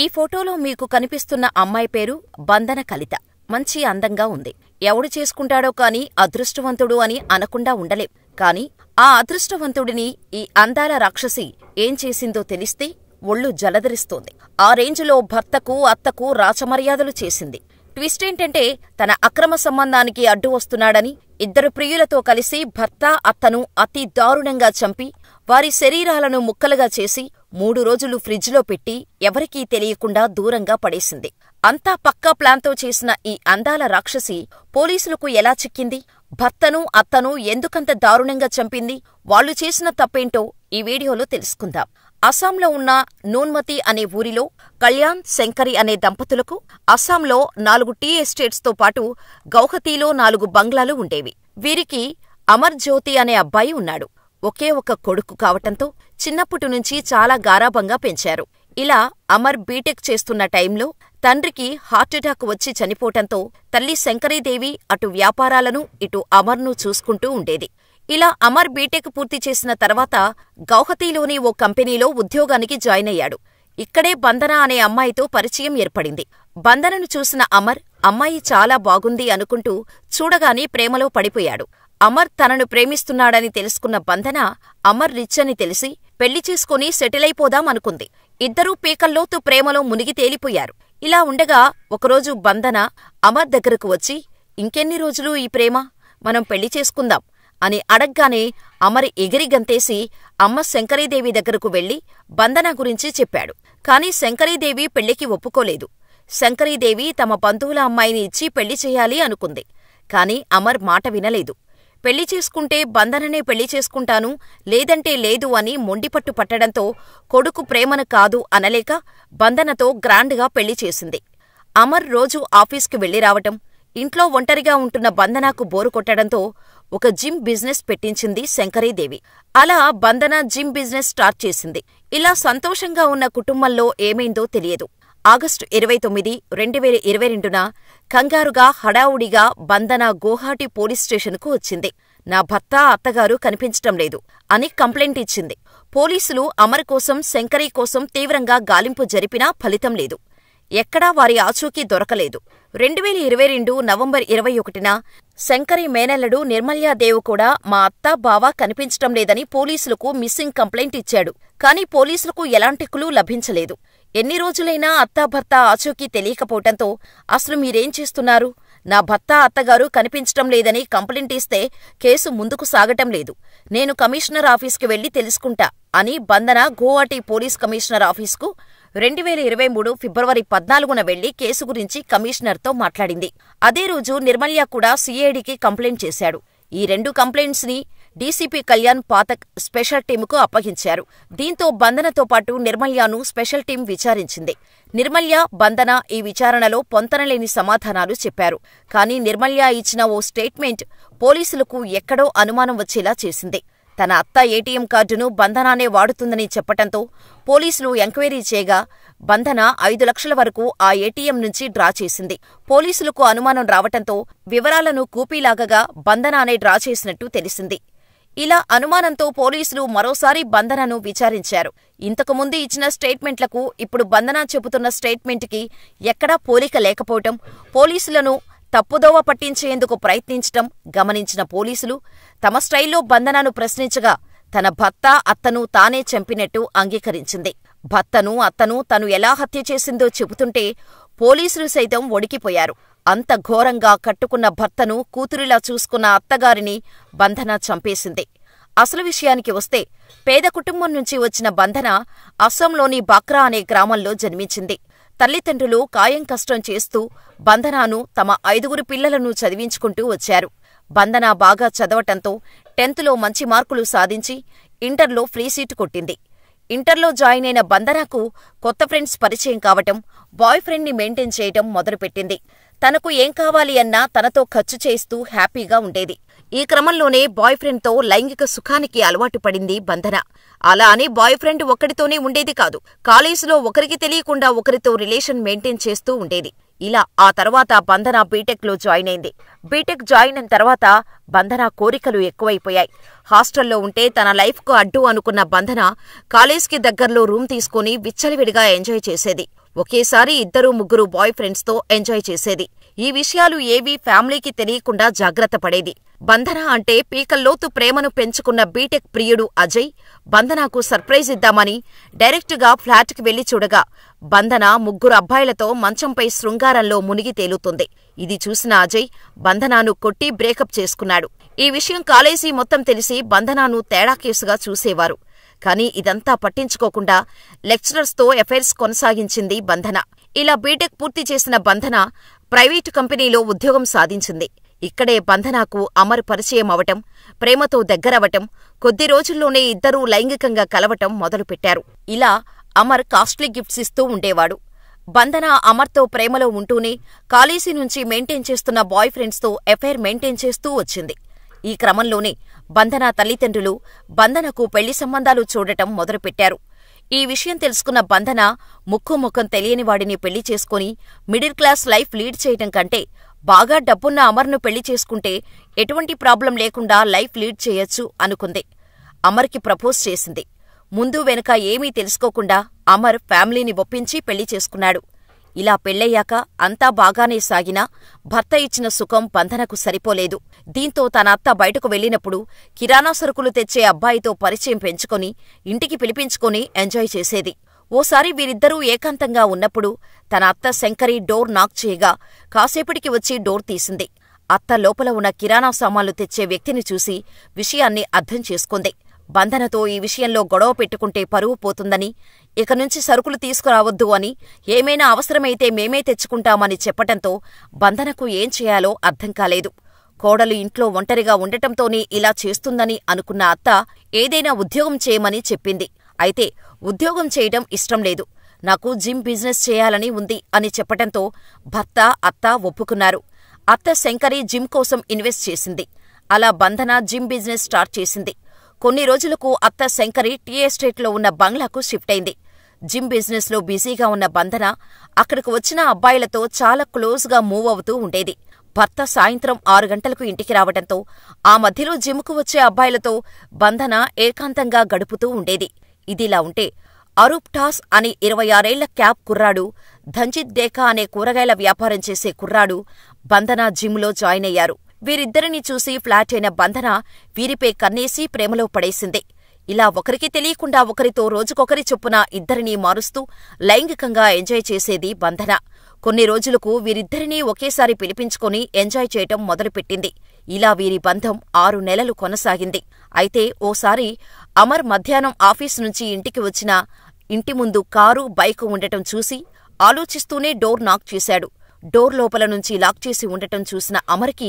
ఈ ఫోటోలో మీకు కనిపిస్తున్న అమ్మాయి పేరు బంధన కలిత. మంచి అందంగా ఉంది. ఎవడు చేసుకుంటాడో కాని అదృష్టవంతుడు అని అనకుండా ఉండలేం. కాని ఆ అదృష్టవంతుడిని ఈ అందాల రాక్షసి ఏం చేసిందో తెలిస్తే ఒళ్ళు జలదరిస్తోంది. ఆ రేంజులో భర్తకు అత్తకు రాచమర్యాదలు చేసింది. ట్విస్టేంటంటే తన అక్రమ సంబంధానికి అడ్డు వస్తున్నాడని ఇద్దరు ప్రియులతో కలిసి భర్త అత్తను అతి దారుణంగా చంపి వారి శరీరాలను ముక్కలుగా చేసి 3 రోజులు ఫ్రిడ్జ్లో పెట్టి ఎవరికీ తెలియకుండా దూరంగా పడేసింది. అంతా పక్కా ప్లాన్తో చేసిన ఈ అందాల రాక్షసి పోలీసులకు ఎలా చిక్కింది? భర్తను అత్తను ఎందుకంత దారుణంగా చంపింది? వాళ్లు చేసిన తప్పేంటో ఈ వీడియోలో తెలుసుకుందాం. అస్సాంలో ఉన్న నూన్మతి అనే ఊరిలో కళ్యాణ్, శంకరి అనే దంపతులకు అస్సాంలో 4 టీ ఎస్టేట్స్తో పాటు గౌహతీలో 4 బంగ్లాలు ఉండేవి. వీరికి అమర్ జ్యోతి అనే అబ్బాయి ఉన్నాడు. ఒకే ఒక కొడుకు కావటంతో చిన్నప్పటి నుంచి చాలా గారాబంగా పెంచారు. ఇలా అమర్ బీటెక్ చేస్తున్న టైంలో తండ్రికి హార్ట్అటాక్ వచ్చి చనిపోవటంతో తల్లి శంకరీదేవి అటు వ్యాపారాలను ఇటు అమర్ను చూసుకుంటూ ఉండేది. ఇలా అమర్ బీటెక్ పూర్తి చేసిన తర్వాత గౌహతీలోని ఓ కంపెనీలో ఉద్యోగానికి జాయిన్ అయ్యాడు. ఇక్కడే బంధన అనే అమ్మాయితో పరిచయం ఏర్పడింది. బంధనను చూసిన అమర్ అమ్మాయి చాలా బాగుంది అనుకుంటూ చూడగానే ప్రేమలో పడిపోయాడు. అమర్ తనను ప్రేమిస్తున్నాడని తెలుసుకున్న బంధన అమర్ రిచ్ అని తెలిసి పెళ్లి చేసుకుని సెటిలైపోదాం అనుకుంది. ఇద్దరూ పీకల్లోతు ప్రేమలో మునిగి తేలిపోయారు. ఇలా ఉండగా ఒకరోజు బంధన అమర్ దగ్గరకు వచ్చి, ఇంకెన్ని రోజులు ఈ ప్రేమ, మనం పెళ్లి చేసుకుందాం అని అడగ్గానే అమర్ ఎగిరి గంతేసి అమ్మ శంకరీదేవి దగ్గరకు వెళ్లి బంధన గురించి చెప్పాడు. కాని శంకరీదేవి పెళ్లికి ఒప్పుకోలేదు. శంకరీదేవి తమ బంధువుల అమ్మాయిని ఇచ్చి పెళ్లి చెయ్యాలి అనుకుంది. కాని అమర్ మాట వినలేదు. పెళ్లి చేసుకుంటే బంధననే పెళ్లి చేసుకుంటాను, లేదంటే లేదు అని మొండిపట్టు పట్టడంతో కొడుకు ప్రేమను కాదు అనలేక బంధనతో గ్రాండ్గా పెళ్లి చేసింది. అమర్ రోజూ ఆఫీస్కి వెళ్లి రావటం, ఇంట్లో ఒంటరిగా ఉంటున్న బంధనకు బోరు కొట్టడంతో ఒక జిమ్ బిజినెస్ పెట్టించింది శంకరీదేవి. అలా బంధన జిమ్ బిజినెస్ స్టార్ట్ చేసింది. ఇలా సంతోషంగా ఉన్న కుటుంబంలో ఏమైందో తెలియదు. ఆగస్టు 29, 2022న కంగారుగా హడావుడిగా బంధన గోహాటి పోలీస్ స్టేషన్కు వచ్చింది. నా భర్త అత్తగారు కనిపించటం లేదు అని కంప్లైంట్ ఇచ్చింది. పోలీసులు అమర్ కోసం శంకరీ కోసం తీవ్రంగా గాలింపు జరిపినా ఫలితం లేదు. ఎక్కడా వారి ఆచూకీ దొరకలేదు. 2022 నవంబర్ 21న శంకరీ మేనల్లుడు నిర్మల్యాదేవ్ కూడా మా అత్త బావ కనిపించటం లేదని పోలీసులకు మిస్సింగ్ కంప్లైంట్ ఇచ్చాడు. కాని పోలీసులకు ఎలాంటి క్లూ లభించలేదు. ఎన్ని రోజులైనా అత్తాభర్త ఆచూకీ తెలియకపోవటంతో అసలు మీరేం చేస్తున్నారు? నా భర్త అత్తగారు కనిపించటం లేదని కంప్లైంట్ ఇస్తే కేసు ముందుకు సాగటం లేదు. నేను కమిషనర్ ఆఫీస్కి వెళ్లి తెలుసుకుంటా అని బంధన గోవాటి పోలీస్ కమిషనర్ ఆఫీస్కు 2023 ఫిబ్రవరి 14న వెళ్లి కేసు గురించి కమిషనర్తో మాట్లాడింది. అదే రోజు నిర్మల్య కూడా సిఐడికి కంప్లైంట్ చేశాడు. ఈ 2 కంప్లైంట్స్ని డీసీపీ కళ్యాణ్ పాతక్ స్పెషల్ టీముకు అప్పగించారు. దీంతో బంధనతో పాటు నిర్మల్యను స్పెషల్ టీం విచారించింది. నిర్మల్య, బంధన ఈ విచారణలో పొంతనలేని సమాధానాలు చెప్పారు. కాని నిర్మల్య ఇచ్చిన ఓ స్టేట్మెంట్ పోలీసులకు ఎక్కడో అనుమానం వచ్చేలా చేసింది. తన అత్త ఏటీఎం కార్డును బంధనానే వాడుతుందని చెప్పటంతో పోలీసులు ఎంక్వైరీ చేయగా బంధన 5 లక్షల వరకు ఆ ఏటీఎం నుంచి డ్రా చేసింది. పోలీసులకు అనుమానం రావటంతో వివరాలను కూపీలాగగా బంధనానే డ్రా చేసినట్టు తెలిసింది. ఇలా అనుమానంతో పోలీసులు మరోసారి బంధనను విచారించారు. ఇంతకుముందు ఇచ్చిన స్టేట్మెంట్లకు ఇప్పుడు బంధన చెబుతున్న స్టేట్మెంట్కి ఎక్కడా పోలిక లేకపోవటం, పోలీసులను తప్పుదోవ పట్టించేందుకు ప్రయత్నించటం గమనించిన పోలీసులు తమ స్టైల్లో బంధనను ప్రశ్నించగా తన భర్త అత్తను తానే చంపినట్టు అంగీకరించింది. భర్తను అత్తను తను ఎలా హత్య చేసిందో చెబుతుంటే పోలీసులు సైతం వణికిపోయారు. అంత ఘోరంగా కట్టుకున్న భర్తను కూతురిలా చూసుకున్న అత్తగారిని బంధన చంపేసింది. అసలు విషయానికి వస్తే పేద కుటుంబం నుంచి వచ్చిన బంధన అస్సాంలోని బాక్రా అనే గ్రామంలో జన్మించింది. తల్లిదండ్రులు కాయం కష్టం చేస్తూ బంధనను తమ 5 పిల్లలను చదివించుకుంటూ వచ్చారు. బంధన బాగా చదవటంతో 10థ్లో మంచి మార్కులు సాధించి ఇంటర్లో ఫ్రీ సీటు కొట్టింది. ఇంటర్లో జాయిన్ అయిన బంధనకు కొత్త ఫ్రెండ్స్ పరిచయం కావటం, బాయ్ ఫ్రెండ్ని మెయింటైన్ చేయటం మొదలుపెట్టింది. తనకు ఏం కావాలి అన్నా తనతో ఖర్చు చేస్తూ హ్యాపీగా ఉండేది. ఈ క్రమంలోనే బాయ్ ఫ్రెండ్తో లైంగిక సుఖానికి అలవాటు పడింది బంధన. అలా అని బాయ్ ఫ్రెండ్ ఒక్కడితోనే ఉండేది కాదు. కాలేజీలో ఒకరికి తెలియకుండా ఒకరితో రిలేషన్ మెయింటైన్ చేస్తూ ఉండేది. ఇలా ఆ తర్వాత బంధన బీటెక్లో జాయిన్ అయింది. బీటెక్ జాయిన్ అయిన తర్వాత బంధన కోరికలు ఎక్కువైపోయాయి. హాస్టల్లో ఉంటే తన లైఫ్కు అడ్డు అనుకున్న బంధన కాలేజ్కి దగ్గర్లో రూమ్ తీసుకుని విచ్చలవిడిగా ఎంజాయ్ చేసేది. ఒకేసారి 2-3 బాయ్ ఫ్రెండ్స్తో ఎంజాయ్ చేసేది. ఈ విషయాలు ఏవీ ఫ్యామిలీకి తెలియకుండా జాగ్రత్త పడేది. బంధన అంటే పీకల్లోతు ప్రేమను పెంచుకున్న బీటెక్ ప్రియుడు అజయ్ బంధనకు సర్ప్రైజ్ ఇద్దామని డైరెక్టుగా ఫ్లాట్కి వెళ్లి చూడగా బంధన 3 అబ్బాయిలతో మంచంపై శృంగారంలో మునిగి తేలుతుంది. ఇది చూసిన అజయ్ బంధనను కొట్టి బ్రేకప్ చేసుకున్నాడు. ఈ విషయం కాలేజీ మొత్తం తెలిసి బంధనను తేడా కేసుగా చూసేవారు. కానీ ఇదంతా పట్టించుకోకుండా లెక్చరర్స్తో ఎఫైర్స్ కొనసాగించింది బంధన. ఇలా బీటెక్ పూర్తి చేసిన బంధన ప్రైవేటు కంపెనీలో ఉద్యోగం సాధించింది. ఇక్కడే బంధనకు అమర్ పరిచయం అవటం, ప్రేమతో దగ్గరవటం, కొద్ది రోజుల్లోనే ఇద్దరూ లైంగికంగా కలవటం మొదలుపెట్టారు. ఇలా అమర్ కాస్ట్లీ గిఫ్ట్స్ ఇస్తూ ఉండేవాడు. బంధన అమర్తో ప్రేమలో ఉంటూనే కాలేజీ నుంచి మెయింటైన్ చేస్తున్న బాయ్ ఫ్రెండ్స్తో ఎఫైర్ మెయింటైన్ చేస్తూ వచ్చింది. ఈ క్రమంలోనే బంధన తల్లిదండ్రులు బంధనకు పెళ్లి సంబంధాలు చూడటం మొదలుపెట్టారు. ఈ విషయం తెలుసుకున్న బంధన ముక్కుముఖం తెలియనివాడిని పెళ్లి చేసుకుని మిడిల్ క్లాస్ లైఫ్ లీడ్ చేయటం కంటే బాగా డబ్బున్న అమర్ను పెళ్లి చేసుకుంటే ఎటువంటి ప్రాబ్లం లేకుండా లైఫ్ లీడ్ చేయొచ్చు అనుకుంది. అమర్కి ప్రపోజ్ చేసింది. ముందు వెనుక ఏమీ తెలుసుకోకుండా అమర్ ఫ్యామిలీని ఒప్పించి పెళ్లి చేసుకున్నాడు. ఇలా పెళ్లయ్యాక అంతా బాగానే సాగినా భర్త ఇచ్చిన సుఖం బంధనకు సరిపోలేదు. దీంతో తన అత్త బయటకు వెళ్లినప్పుడు కిరాణా సరుకులు తెచ్చే అబ్బాయితో పరిచయం పెంచుకొని ఇంటికి పిలిపించుకొని ఎంజాయ్ చేసేది. ఓసారి వీరిద్దరూ ఏకాంతంగా ఉన్నప్పుడు తన అత్త శంకరి డోర్ నాక్ చేయగా కాసేపటికి వచ్చి డోర్ తీసింది. అత్త లోపల ఉన్న కిరాణా సామాన్లు తెచ్చే వ్యక్తిని చూసి విషయాన్ని అర్థం చేసుకుంది. బంధనతో ఈ విషయంలో గొడవ పెట్టుకుంటే పరువు పోతుందని, ఇకనుంచి సరుకులు తీసుకురావద్దు అని, ఏమైనా అవసరమైతే మేమే తెచ్చుకుంటామని చెప్పటంతో బంధనకు ఏం చేయాలో అర్థం కాలేదు. కోడలు ఇంట్లో ఒంటరిగా ఉండటంతోనే ఇలా చేస్తుందని అనుకున్న అత్త ఏదైనా ఉద్యోగం చేయమని చెప్పింది. అయితే ఉద్యోగం చేయడం ఇష్టం లేదు, నాకు జిమ్ బిజినెస్ చేయాలని ఉంది అని చెప్పటంతో భర్త, అత్త ఒప్పుకున్నారు. అత్త శంకరి జిమ్ కోసం ఇన్వెస్ట్ చేసింది. అలా బంధన జిమ్ బిజినెస్ స్టార్ట్ చేసింది. కొన్ని రోజులకు అత్త శంకరి టీ ఎస్టేట్లో ఉన్న బంగ్లాకు షిఫ్ట్ అయింది. జిమ్ బిజినెస్లో బిజీగా ఉన్న బంధన అక్కడికి వచ్చిన అబ్బాయిలతో చాలా క్లోజ్గా మూవ్ అవుతూ ఉండేది. భర్త సాయంత్రం 6 గంటలకు ఇంటికి రావటంతో ఆ మధ్యలో జిమ్కు వచ్చే అబ్బాయిలతో బంధన ఏకాంతంగా గడుపుతూ ఉండేది. ఇదిలా ఉంటే అరూప్ టాస్ అని 26 ఏళ్ల క్యాబ్ కుర్రాడు, ధంజిత్ డేకా అనే కూరగాయల వ్యాపారం చేసే కుర్రాడు బంధన జిమ్లో జాయిన్ అయ్యారు. వీరిద్దరినీ చూసి ఫ్లాట్ అయిన బంధన వీరిపై కన్నేసి ప్రేమలో పడేసింది. ఇలా ఒకరికి తెలియకుండా ఒకరితో రోజుకొకరి చొప్పున ఇద్దరినీ మారుస్తూ లైంగికంగా ఎంజాయ్ చేసేది బంధన. కొన్ని రోజులకు వీరిద్దరినీ ఒకేసారి పిలిపించుకొని ఎంజాయ్ చేయటం మొదలుపెట్టింది. ఇలా వీరి బంధం 6 నెలలు కొనసాగింది. అయితే ఓసారి అమర్ మధ్యాహ్నం ఆఫీసు నుంచి ఇంటికి వచ్చినా ఇంటి ముందు కారు, బైకు ఉండటం చూసి ఆలోచిస్తూనే డోర్ నాక్ చేశాడు. డోర్ లోపల నుంచి లాక్ చేసి ఉండటం చూసిన అమర్కి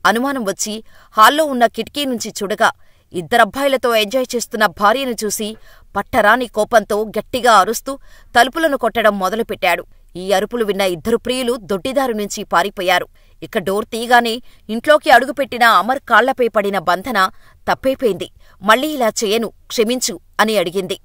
అనుమానం వచ్చి హాల్లో ఉన్న కిటికీ నుంచి చూడగా ఇద్దరబ్బాయిలతో ఎంజాయ్ చేస్తున్న భార్యను చూసి పట్టరాని కోపంతో గట్టిగా అరుస్తూ తలుపులను కొట్టడం మొదలుపెట్టాడు. ఈ అరుపులు విన్న ఇద్దరు ప్రియులు దొడ్డిదారు నుంచి పారిపోయారు. ఇక డోర్ తీయగానే ఇంట్లోకి అడుగుపెట్టిన అమర్ కాళ్లపై పడిన బంధన తప్పైపోయింది. మళ్ళీ ఇలా చేయను, క్షమించు అని అడిగింది.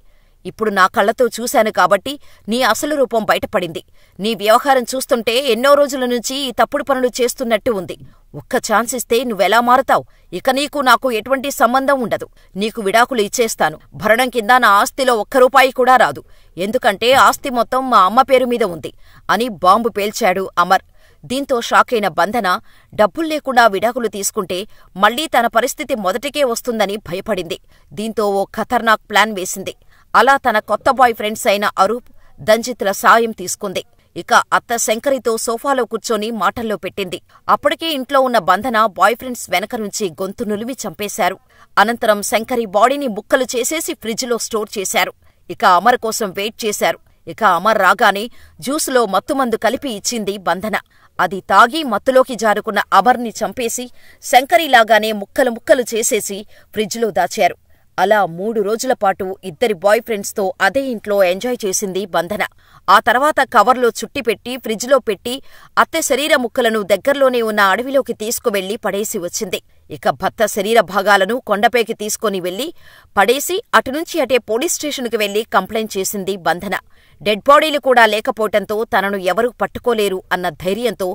ఇప్పుడు నా కళ్లతో చూశాను కాబట్టి నీ అసలు రూపం బయటపడింది. నీ వ్యవహారం చూస్తుంటే ఎన్నో రోజుల నుంచి ఈ తప్పుడు పనులు చేస్తున్నట్టు ఉంది. ఒక్క ఛాన్స్ ఇస్తే నువ్వెలా మారుతావు? ఇక నీకు నాకు ఎటువంటి సంబంధం ఉండదు. నీకు విడాకులు ఇచ్చేస్తాను. భరణం కింద నా ఆస్తిలో 1 రూపాయి కూడా రాదు. ఎందుకంటే ఆస్తి మొత్తం మా అమ్మ పేరు మీద ఉంది అని బాంబు పేల్చాడు అమర్. దీంతో షాకైన బంధన డబ్బుల్లేకుండా విడాకులు తీసుకుంటే మళ్లీ తన పరిస్థితి మొదటికే వస్తుందని భయపడింది. దీంతో ఓ ఖతర్నాక్ ప్లాన్ వేసింది. అలా తన కొత్త బాయ్ ఫ్రెండ్స్ అయిన అరూప్, దంజిత్ల సాయం తీసుకుంది. ఇక అత్త శంకరితో సోఫాలో కూర్చొని మాటల్లో పెట్టింది. అప్పటికే ఇంట్లో ఉన్న బంధన బాయ్ ఫ్రెండ్స్ వెనక నుంచి గొంతు నులిమి చంపేశారు. అనంతరం శంకరి బాడీని ముక్కలు చేసేసి ఫ్రిడ్జ్లో స్టోర్ చేశారు. ఇక అమర్ కోసం వెయిట్ చేశారు. ఇక అమర్ రాగానే జ్యూసులో మత్తుమందు కలిపి ఇచ్చింది బంధన. అది తాగి మత్తులోకి జారుకున్న అమర్ని చంపేసి శంకరిలాగానే ముక్కలు ముక్కలు చేసేసి ఫ్రిడ్జ్లో దాచారు. అలా 3 రోజులపాటు ఇద్దరి బాయ్ ఫ్రెండ్స్తో అదే ఇంట్లో ఎంజాయ్ చేసింది బంధన. ఆ తర్వాత కవర్లో చుట్టిపెట్టి ఫ్రిడ్జ్లో పెట్టి అత్తె శరీర ముక్కలను దగ్గర్లోనే ఉన్న అడవిలోకి తీసుకువెళ్లి పడేసి వచ్చింది. ఇక భర్త శరీర భాగాలను కొండపైకి తీసుకుని వెళ్లి పడేసి అటునుంచి అటే పోలీస్ స్టేషన్కి వెళ్లి కంప్లైంట్ చేసింది బంధన. డెడ్ బాడీలు కూడా లేకపోవటంతో తనను ఎవరూ పట్టుకోలేరు అన్న ధైర్యంతో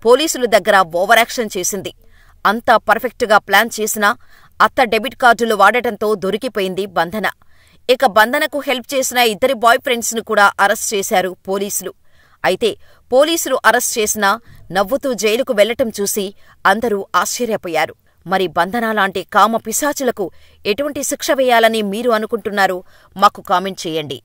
పోలీసుల దగ్గర ఓవరాక్షన్ చేసింది. అంతా పర్ఫెక్టుగా ప్లాన్ చేసినా అత్త డెబిట్ కార్డులు వాడటంతో దొరికిపోయింది బంధన. ఇక బంధనకు హెల్ప్ చేసిన ఇద్దరి బాయ్ ఫ్రెండ్స్ను కూడా అరెస్ట్ చేశారు పోలీసులు. అయితే పోలీసులు అరెస్ట్ చేసినా నవ్వుతూ జైలుకు వెళ్లటం చూసి అందరూ ఆశ్చర్యపోయారు. మరి బంధన లాంటి కామ పిశాచులకు ఎటువంటి శిక్ష వేయాలని మీరు అనుకుంటున్నారు? మాకు కామెంట్ చేయండి.